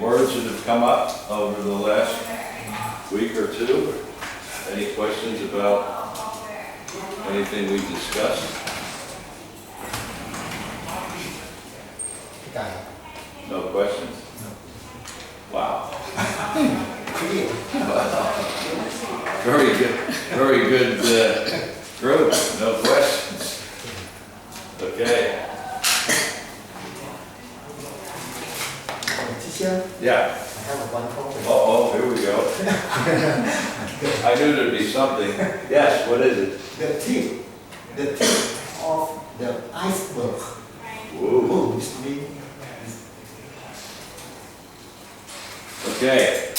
words that have come up over the last week or two? Any questions about anything we discussed? No questions? Wow. Very good group. No questions. Okay. Yeah. I have one topic. Oh, here we go. I knew there'd be something. Yes, what is it? The tip of the iceberg. Ooh. Okay.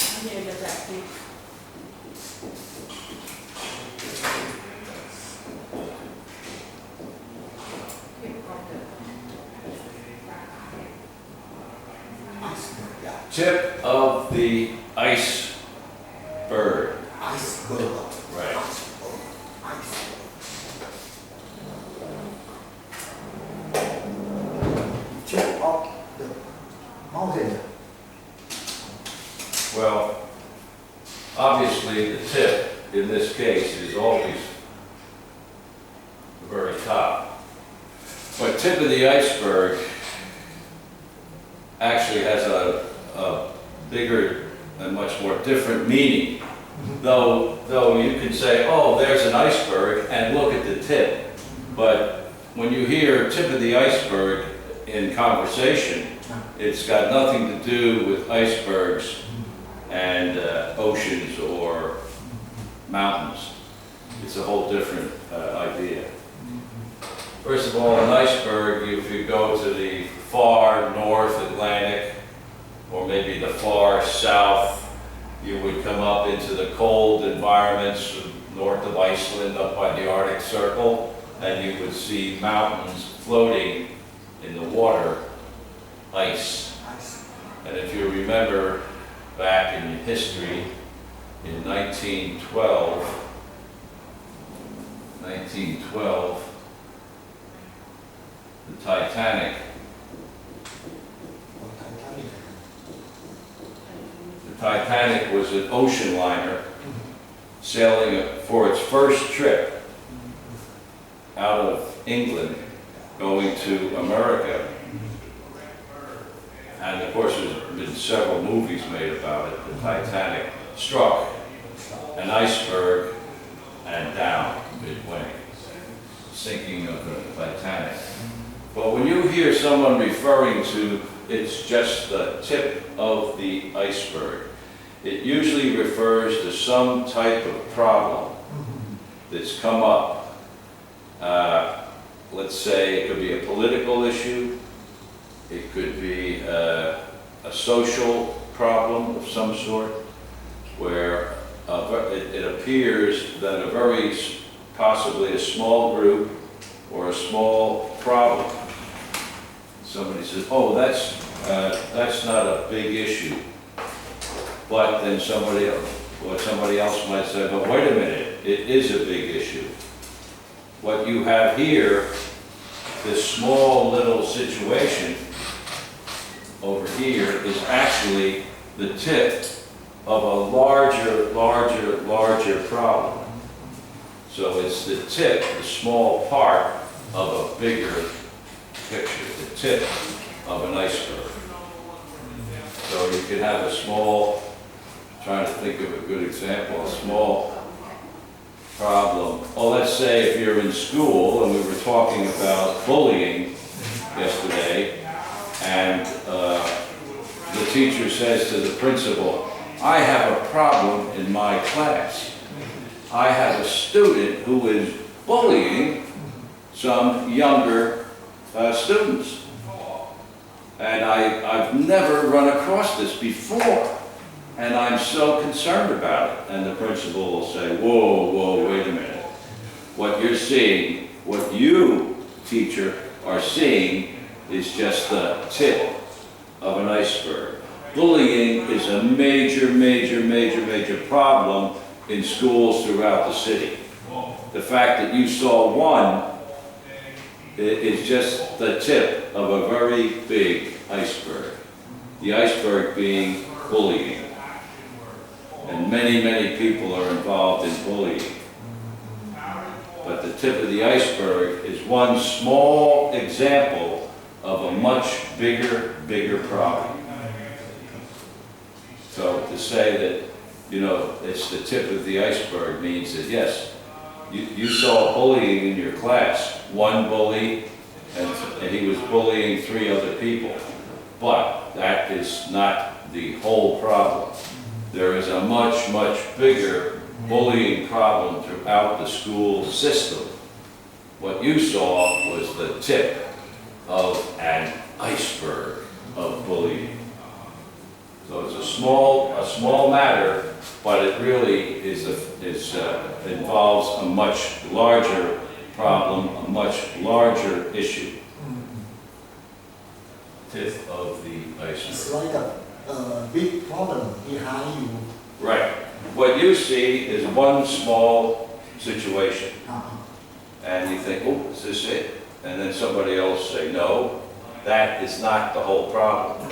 Tip of the iceberg. Iceberg. Right. Tip of the mountain. Well, obviously the tip in this case is always the very top. But tip of the iceberg actually has a bigger and much more different meaning. Though you can say, oh, there's an iceberg and look at the tip. But when you hear tip of the iceberg in conversation, it's got nothing to do with icebergs and oceans or mountains. It's a whole different idea. First of all, an iceberg, if you go to the far North Atlantic, or maybe the far south, you would come up into the cold environments north of Iceland, up by the Arctic Circle, and you would see mountains floating in the water, ice. And if you remember back in history, in 1912, the Titanic was an ocean liner sailing for its first trip out of England going to America. And of course there's been several movies made about it. The Titanic struck an iceberg and down midway, sinking of the Titanic. But when you hear someone referring to it's just the tip of the iceberg, it usually refers to some type of problem that's come up. Let's say it could be a political issue, it could be a social problem of some sort, where it appears that possibly a small group or a small problem, somebody says, oh, that's not a big issue. But then somebody else might say, but wait a minute, it is a big issue. What you have here, this small little situation over here, is actually the tip of a larger problem. So it's the tip, the small part of a bigger picture, the tip of an iceberg. So you can have a small, trying to think of a good example, a small problem. Oh, let's say if you're in school, and we were talking about bullying yesterday, and the teacher says to the principal, I have a problem in my class. I have a student who is bullying some younger students. And I've never run across this before. And I'm so concerned about it. And the principal will say, whoa, wait a minute. What you're seeing, what you, teacher, are seeing is just the tip of an iceberg. Bullying is a major problem in schools throughout the city. The fact that you saw one is just the tip of a very big iceberg. The iceberg being bullying. And many, many people are involved in bullying. But the tip of the iceberg is one small example of a much bigger problem. So to say that, you know, it's the tip of the iceberg means that yes, you saw bullying in your class. One bully, and he was bullying 3 other people. But that is not the whole problem. There is a much bigger bullying problem throughout the school system. What you saw was the tip of an iceberg of bullying. So it's a small matter, but it really involves a much larger problem, a much larger issue. Tip of the iceberg. It's like a big problem behind you. Right. What you see is one small situation. And you think, oh, is this it? And then somebody else say, no, that is not the whole problem.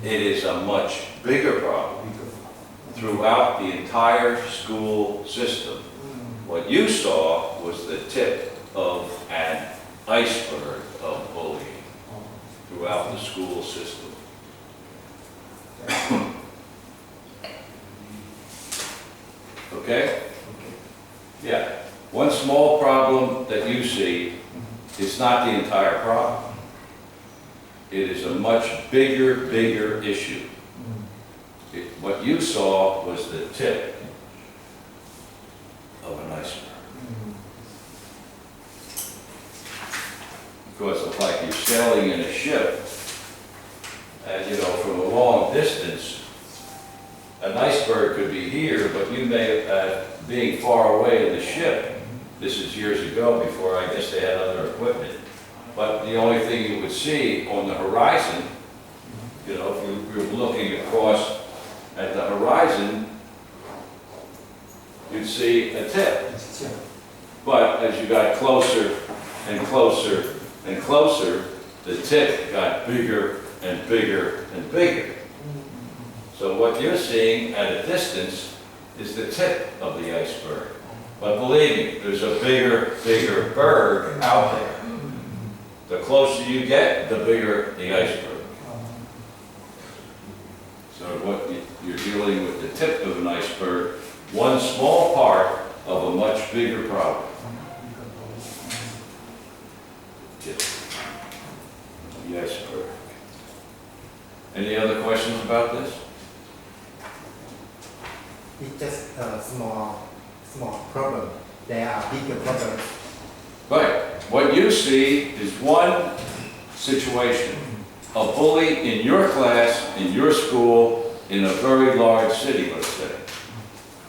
It is a much bigger problem throughout the entire school system. What you saw was the tip of an iceberg of bullying throughout the school system. Okay? Yeah. One small problem that you see is not the entire problem. It is a much bigger issue. What you saw was the tip of an iceberg. Because it's like you're sailing in a ship, and you know, from a long distance, an iceberg could be here, but you may, being far away in the ship, this is years ago before I guess they had other equipment, but the only thing you would see on the horizon, you know, if you were looking across at the horizon, you'd see a tip. But as you got closer and closer and closer, the tip got bigger and bigger and bigger. So what you're seeing at a distance is the tip of the iceberg. But believe me, there's a bigger berg out there. The closer you get, the bigger the iceberg. So what you're dealing with the tip of an iceberg, one small part of a much bigger problem. Tip of the iceberg. Any other questions about this? It's just a small problem. There are bigger problems. Right. What you see is one situation. A bully in your class, in your school, in a very large city, let's say.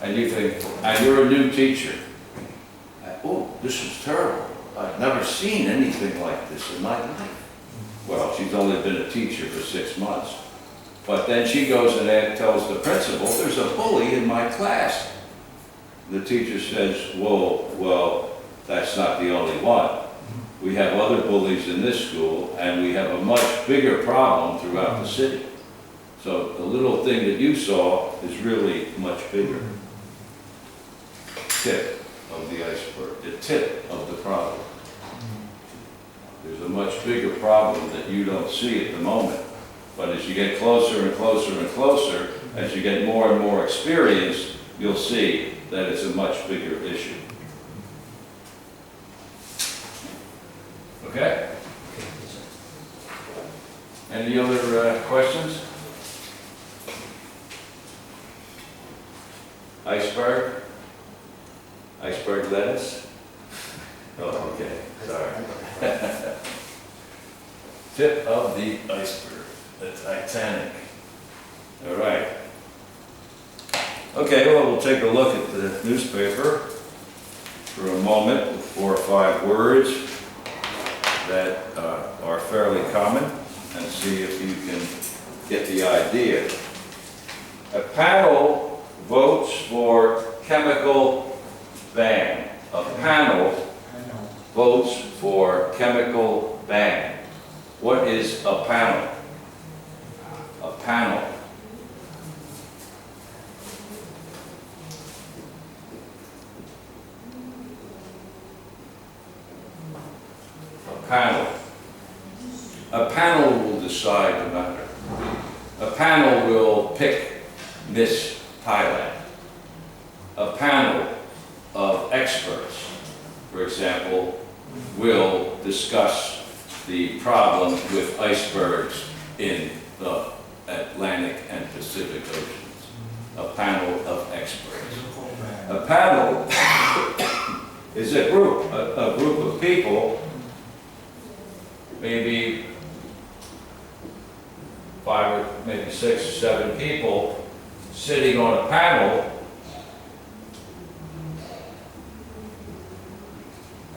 And you think, and you're a new teacher. Oh, this is terrible. I've never seen anything like this in my life. Well, she's only been a teacher for 6 months. But then she goes and tells the principal, there's a bully in my class. The teacher says, whoa, well, that's not the only one. We have other bullies in this school, and we have a much bigger problem throughout the city. So the little thing that you saw is really much bigger. Tip of the iceberg, the tip of the problem. There's a much bigger problem that you don't see at the moment. But as you get closer and closer and closer, as you get more and more experience, you'll see that it's a much bigger issue. Okay? Any other questions? Iceberg? Iceberg lettuce? Oh, okay. Sorry. Tip of the iceberg. The Titanic. All right. Okay, well, we'll take a look at the newspaper for a moment with 4 or 5 words that are fairly common and see if you can get the idea. A panel votes for chemical ban. A panel votes for chemical ban. What is a panel? A panel. A panel. A panel will decide the matter. A panel will pick Miss Thailand. A panel of experts, for example, will discuss the problem with icebergs in the Atlantic and Pacific Oceans. A panel of experts. A panel is a group of people, maybe 5 or maybe 6 or 7 people sitting on a panel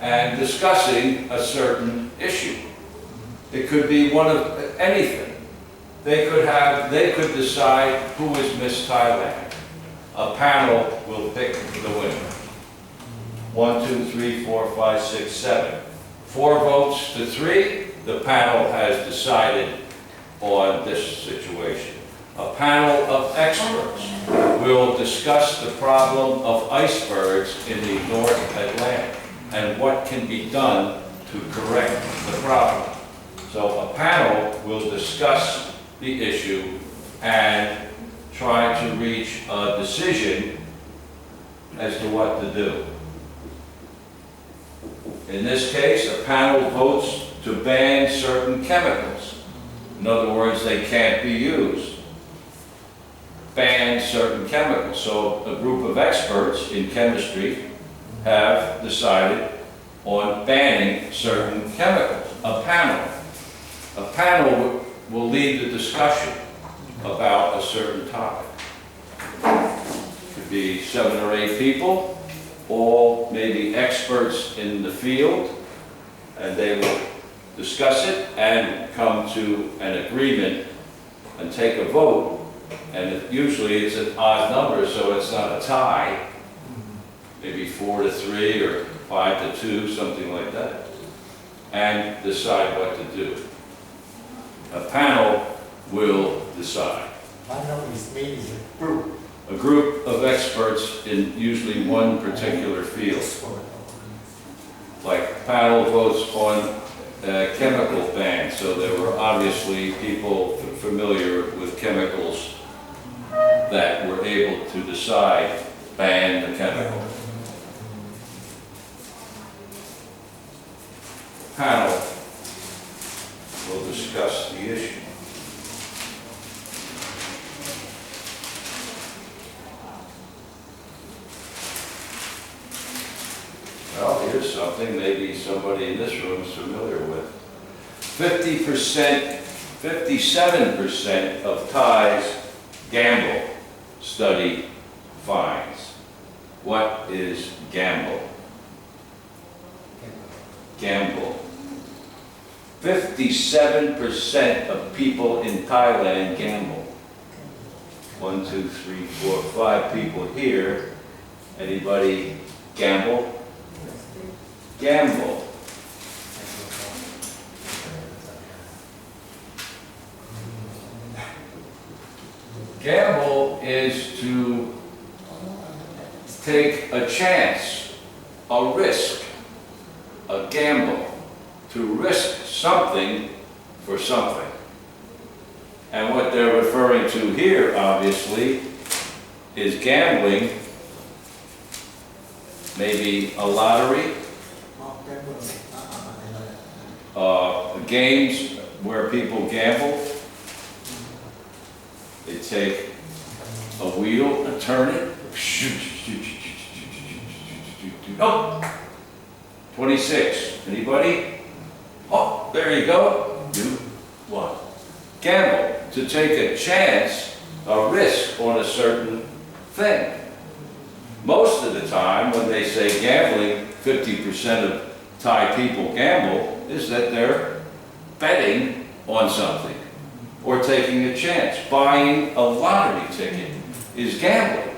and discussing a certain issue. It could be one of anything. They could decide who is Miss Thailand. A panel will pick the winner. 1, 2, 3, 4, 5, 6, 7. 4 votes to 3, the panel has decided on this situation. A panel of experts will discuss the problem of icebergs in the North Atlantic and what can be done to correct the problem. So a panel will discuss the issue and try to reach a decision as to what to do. In this case, a panel votes to ban certain chemicals. In other words, they can't be used. Ban certain chemicals. So a group of experts in chemistry have decided on banning certain chemicals. A panel will lead the discussion about a certain topic. It could be 7 or 8 people, all maybe experts in the field, and they will discuss it and come to an agreement and take a vote. And usually it's an odd number, so it's not a tie. Maybe 4 to 3 or 5 to 2, something like that. And decide what to do. A panel will decide. Panel is means a group. A group of experts in usually one particular field. Like panel votes on chemical ban, so there were obviously people familiar with chemicals that were able to decide ban the chemical. Panel will discuss the issue. Well, here's something maybe somebody in this room is familiar with. 50%, 57% of Thais gamble, study finds. What is gamble? Gamble. 57% of people in Thailand gamble. 1, 2, 3, 4, 5 people here. Anybody gamble? Gamble. Gamble is to take a chance, a risk, a gamble, to risk something for something. And what they're referring to here, obviously, is gambling, maybe a lottery, games where people gamble. They take a wheel and turn it. Oh, 26. Anybody? Oh, there you go. You won. Gamble, to take a chance, a risk on a certain thing. Most of the time, when they say gambling, 50% of Thai people gamble, is that they're betting on something or taking a chance. Buying a lottery ticket is gambling.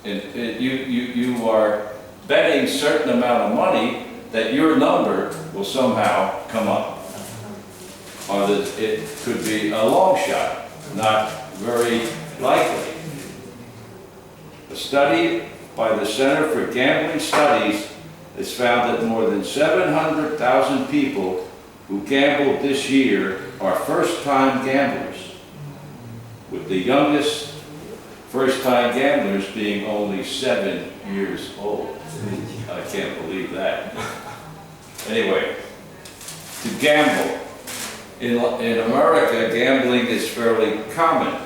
You are betting a certain amount of money that your number will somehow come up. Or that it could be a long shot. not very likely. A study by the Center for Gambling Studies has found that more than 700,000 people who gambled this year are first-time gamblers, with the youngest first-time gamblers being only 7 years old. I can't believe that. Anyway, to gamble. In America, gambling is fairly common,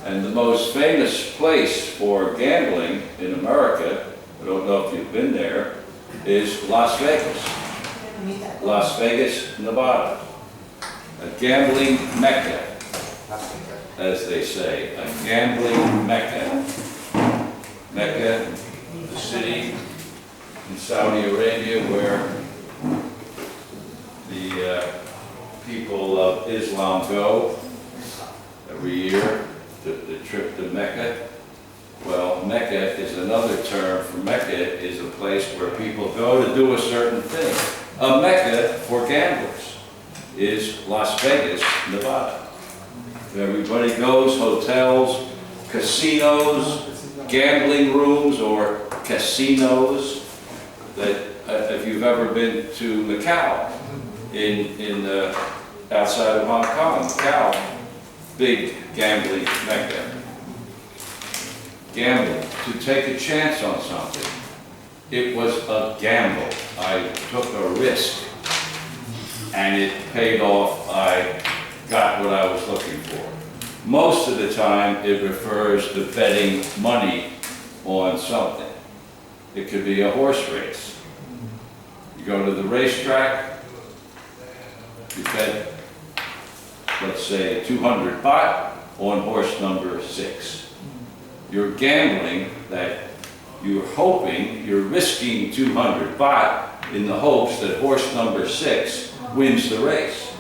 and the most famous place for gambling in America, I don't know if you've been there, is Las Vegas. Las Vegas, Nevada. A gambling mecca, as they say, a gambling mecca. Mecca, the city in Saudi Arabia where the people of Islam go every year, the trip to Mecca. Well, Mecca is another term for Mecca is a place where people go to do a certain thing. A Mecca for gamblers is Las Vegas, Nevada. Everybody goes, hotels, casinos, gambling rooms or casinos. That if you've ever been to Macau, outside of Hong Kong, Macau, big gambling mecca. Gambling, to take a chance on something. It was a gamble. I took a risk and it paid off. I got what I was looking for. Most of the time it refers to betting money on something. It could be a horse race. You go to the racetrack, you bet, let's say 200 baht on horse number 6. You're gambling that you're hoping, you're risking 200 baht in the hopes that horse number 6 wins the race.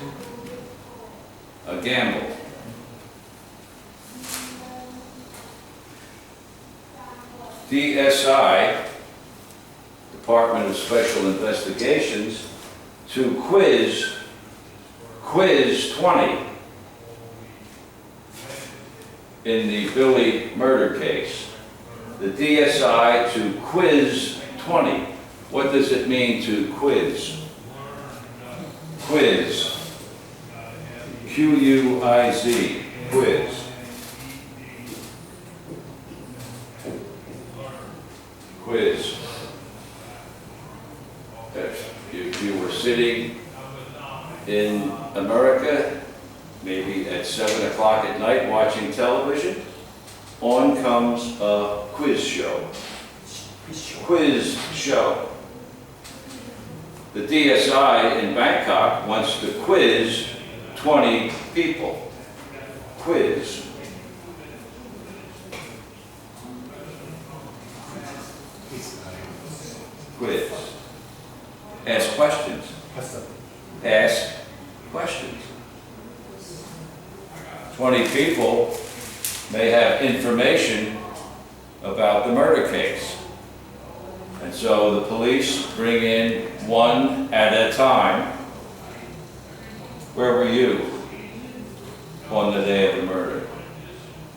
A gamble. DSI, Department of Special Investigations, to quiz 20 in the Billy murder case. The DSI to quiz 20. What does it mean to quiz? Quiz. Q-U-I-Z. Quiz. Quiz. If you were sitting in America, maybe at 7 o'clock at night watching television, on comes a quiz show. Quiz show. The DSI in Bangkok wants to quiz 20 people. Quiz. Quiz. Ask questions. Ask questions. 20 people may have information about the murder case. And so the police bring in one at a time. Where were you on the day of the murder?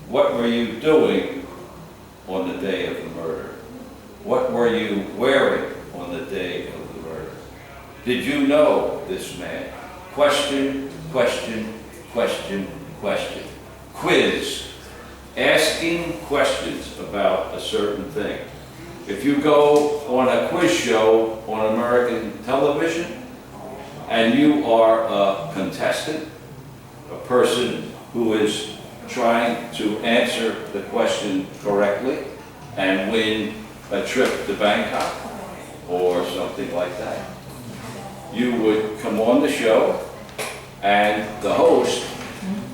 What were you doing on the day of the murder? What were you wearing on the day of the murder? Did you know this man? Question, question, question, question. Quiz. Asking questions about a certain thing. If you go on a quiz show on American television and you are a contestant, a person who is trying to answer the question correctly and win a trip to Bangkok or something like that, you would come on the show and the host,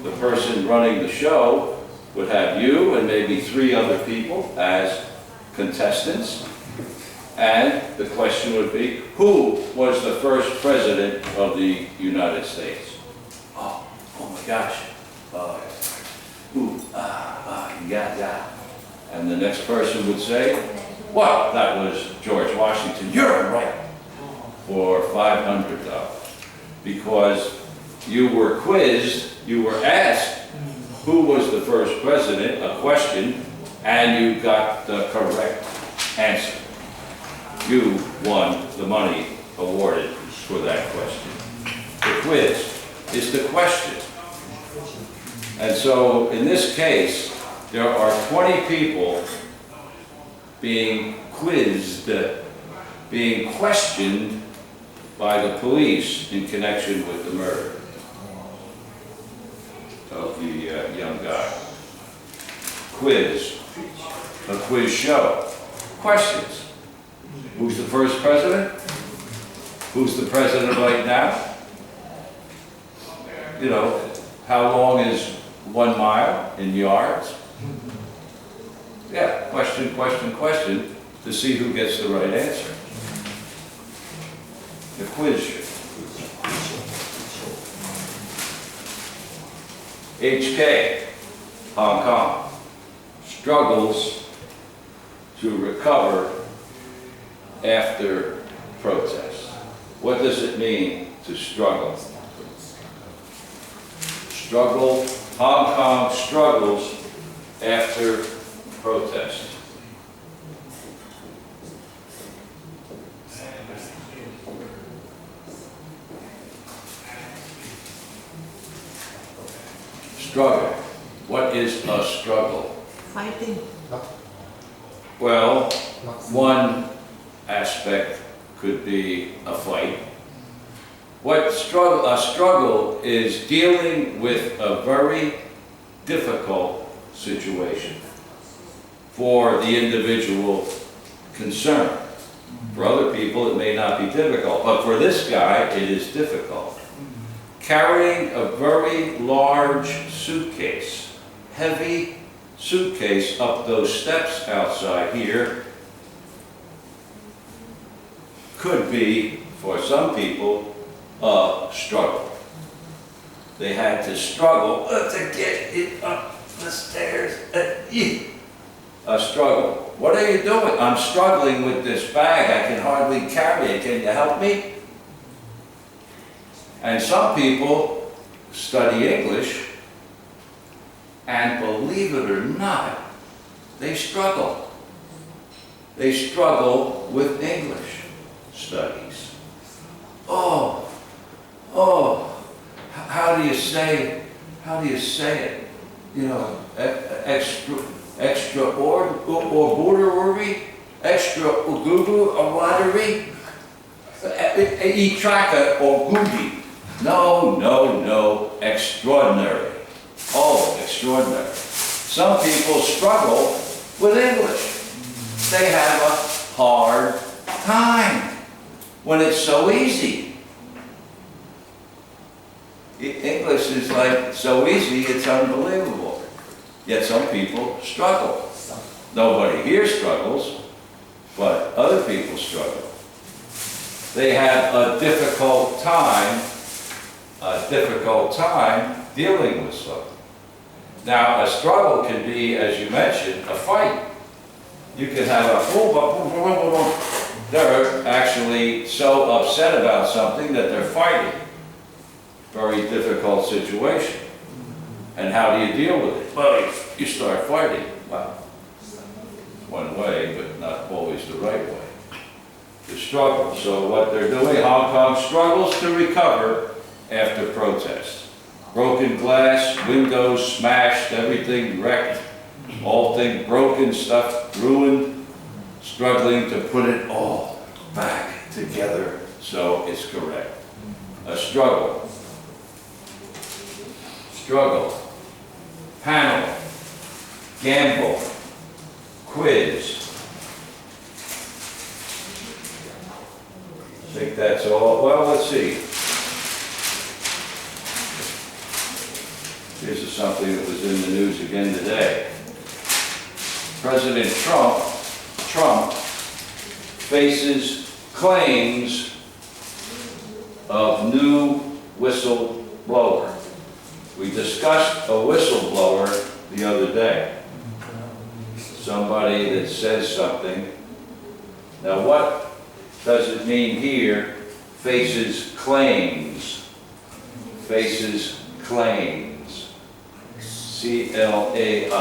the person running the show, would have you and maybe 3 other people as contestants, and the question would be, who was the first president of the United States? Oh my gosh. Yeah. And the next person would say, well, that was George Washington. You're right. For $500. Because you were quizzed, you were asked who was the first president, a question, and you got the correct answer. You won the money awarded for that question. The quiz is the question. And so in this case, there are 20 people being quizzed, being questioned by the police in connection with the murder of the young guy. Quiz, a quiz show. Questions. Who's the first president? Who's the president right now? You know, how long is 1 mile in yards? Yeah, question, question, question to see who gets the right answer. The quiz show. HK, Hong Kong, struggles to recover after protests. What does it mean to struggle? Struggle, Hong Kong struggles after protest. Struggle. What is a struggle? Fighting. Well, one aspect could be a fight. A struggle is dealing with a very difficult situation for the individual concerned. For other people, it may not be difficult, but for this guy, it is difficult. Carrying a very large suitcase, heavy suitcase up those steps outside here could be, for some people, a struggle. They had to struggle to get it up the stairs. A struggle. What are you doing? I'm struggling with this bag. I can hardly carry it. Can you help me? And some people study English, and believe it or not, they struggle. They struggle with English studies. How do you say it? You know, extra gugu or watery, e-traka or gugi. No, extraordinary. Oh, extraordinary. Some people struggle with English. They have a hard time when it's so easy. English is like so easy, it's unbelievable. Yet some people struggle. Nobody here struggles, but other people struggle. They have a difficult time dealing with something. Now, a struggle can be, as you mentioned, a fight. You can have they're actually so upset about something that they're fighting. Very difficult situation. And how do you deal with it? Well, you start fighting. Well, one way, but not always the right way. The struggle. So what they're doing, Hong Kong struggles to recover after protests. Broken glass, windows smashed, everything wrecked, all things broken, stuff ruined, struggling to put it all back together so it's correct. A struggle. Struggle. Panel. Gamble. Quiz. I think that's all. Well, let's see. Here's something that was in the news again today. President Trump faces claims of new whistleblower. We discussed a whistleblower the other day. Somebody that says something. Now what does it mean here? Faces claims. Faces claims. C-L-A-I-M-S,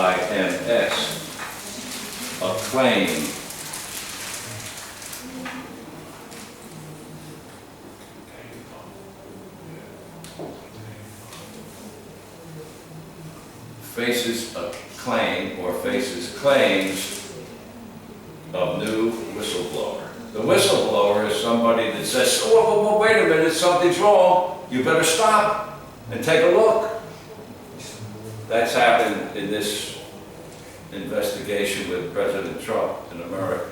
a claim. Faces a claim or faces claims of new whistleblower. The whistleblower is somebody that says, oh, wait a minute, something's wrong. You better stop and take a look. That's happened in this investigation with President Trump in America.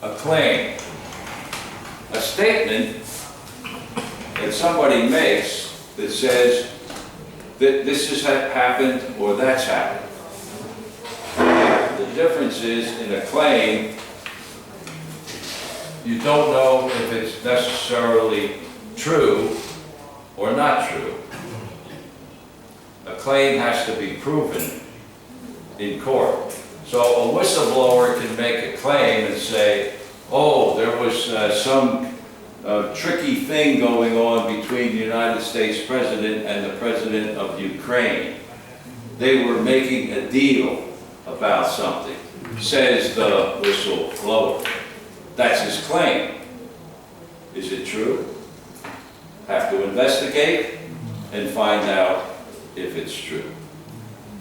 A claim, a statement that somebody makes that says that this has happened or that's happened. The difference is in a claim, you don't know if it's necessarily true or not true. A claim has to be proven in court. So a whistleblower can make a claim and say, oh, there was some tricky thing going on between the United States President and the President of Ukraine. They were making a deal about something, says the whistleblower. That's his claim. Is it true? Have to investigate and find out if it's true.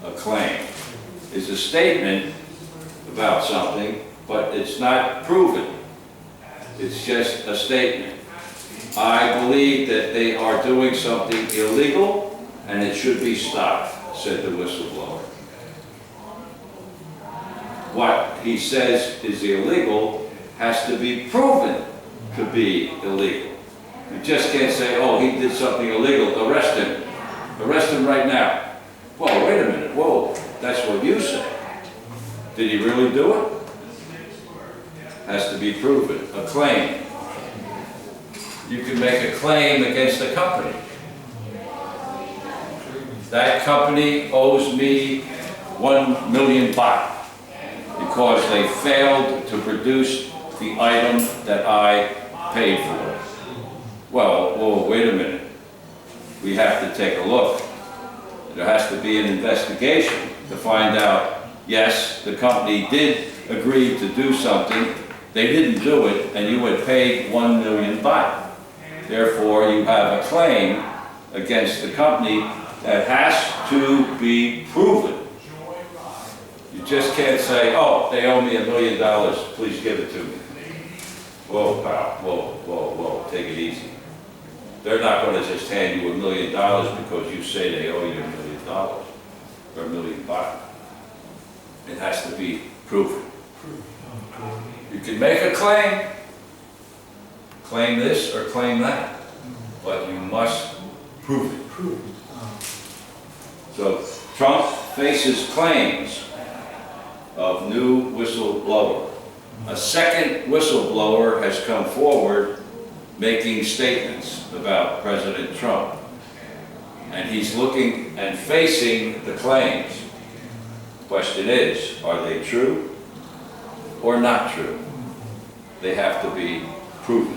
A claim is a statement about something, but it's not proven. It's just a statement. I believe that they are doing something illegal and it should be stopped, said the whistleblower. What he says is illegal has to be proven to be illegal. You just can't say, oh, he did something illegal, arrest him. Arrest him right now. Well, wait a minute, whoa, that's what you say. Did he really do it? Has to be proven. A claim. You can make a claim against a company. That company owes me 1 million baht because they failed to produce the item that I paid for. Well, whoa, wait a minute. We have to take a look. There has to be an investigation to find out, yes, the company did agree to do something, they didn't do it, and you had paid 1 million baht. Therefore, you have a claim against the company that has to be proven. You just can't say, oh, they owe me $1 million, please give it to me. Whoa, pal, whoa, whoa, whoa, take it easy. They're not going to just hand you $1 million because you say they owe you $1 million or 1 million baht. It has to be proven. You can make a claim this or claim that, but you must prove it. So Trump faces claims of new whistleblower. A second whistleblower has come forward making statements about President Trump. And he's looking and facing the claims. The question is, are they true or not true? They have to be proven.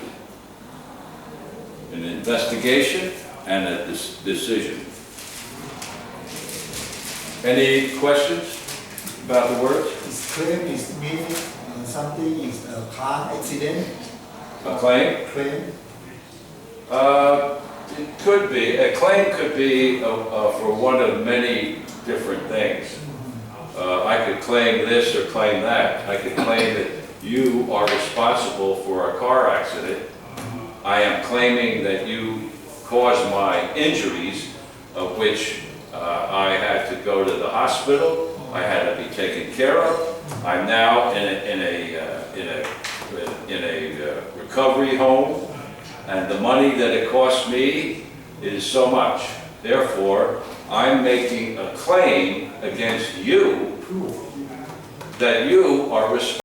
An investigation and a decision. Any questions about the words? His claim is meaning something is a car accident. A claim? Claim. It could be. A claim could be for one of many different things. I could claim this or claim that. I could claim that you are responsible for a car accident. I am claiming that you caused my injuries, of which I had to go to the hospital. I had to be taken care of. I'm now in a recovery home, and the money that it cost me is so much. Therefore, I'm making a claim against you that you are responsible